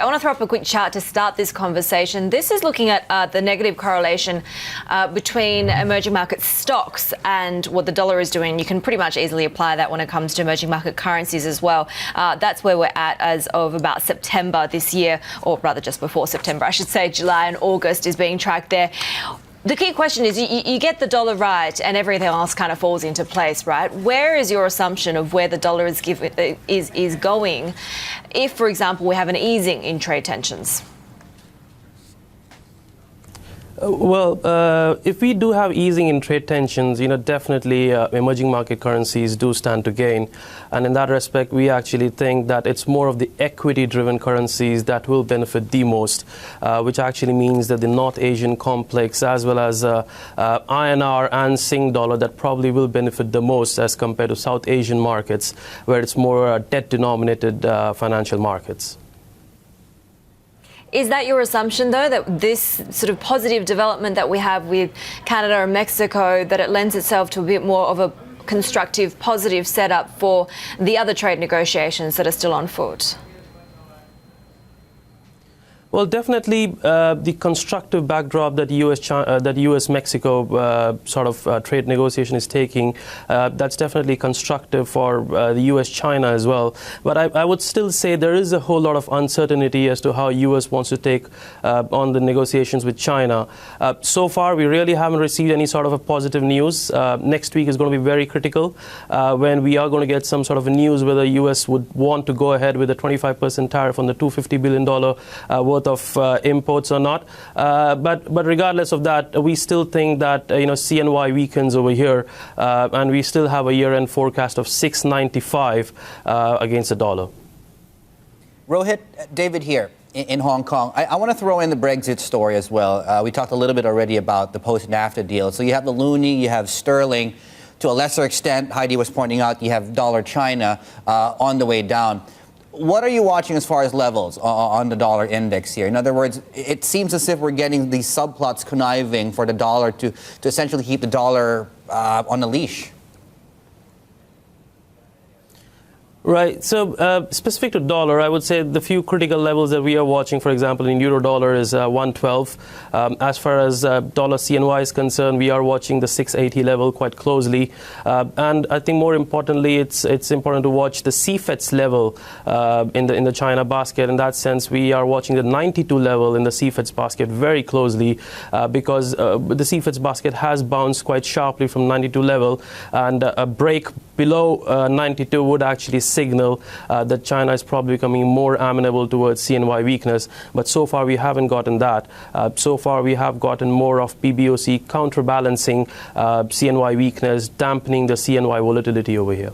I want to throw up a quick chart to start this conversation. This is looking at the negative correlation between emerging market stocks and what the dollar is doing. You can pretty much easily apply that when it comes to emerging market currencies as well. That's where we're at as of about September this year, or rather just before September, I should say. July and August is being tracked there. The key question is you get the dollar right and everything else kind of falls into place, right? Where is your assumption of where the dollar is going if, for example, we have an easing in trade tensions? If we do have easing in trade tensions, definitely emerging market currencies do stand to gain. And in that respect, we actually think that it's more of the equity-driven currencies that will benefit the most, which actually means that the North Asian complex, as well as INR and Sing dollar, that probably will benefit the most as compared to South Asian markets, where it's more debt-denominated financial markets. Is that your assumption, though, that this sort of positive development that we have with Canada and Mexico, that it lends itself to a bit more of a constructive, positive setup for the other trade negotiations that are still on foot? Well, definitely the constructive backdrop that U.S.-Mexico trade negotiation is taking, that's definitely constructive for the U.S.-China as well. But I would still say there is a whole lot of uncertainty as to how U.S. wants to take on the negotiations with China. So far, we really haven't received any sort of a positive news. Next week is going to be very critical when we are going to get some sort of a news whether U.S. would want to go ahead with a 25% tariff on the $250 billion worth of imports or not. But regardless of that, we still think that CNY weakens over here, and we still have a year-end forecast of 695 against the dollar. Rohit, David here in Hong Kong. I want to throw in the Brexit story as well. We talked a little bit already about the post-NAFTA deal. So you have the loonie, you have sterling. To a lesser extent, Heidi was pointing out, you have dollar China on the way down. What are you watching as far as levels on the dollar index here? In other words, it seems as if we're getting these subplots conniving for the dollar to essentially keep the dollar on a leash. Right. So specific to dollar, I would say the few critical levels that we are watching, for example, in euro dollar is 112. As far as dollar CNY is concerned, we are watching the 680 level quite closely. And I think more importantly, it's important to watch the CFETS level in the China basket. In that sense, we are watching the 92 level in the CFETS basket very closely because the CFETS basket has bounced quite sharply from 92 level, and a break below 92 would actually signal that China is probably becoming more amenable towards CNY weakness. But so far we haven't gotten that. So far we have gotten more of PBOC counterbalancing CNY weakness, dampening the CNY volatility over here.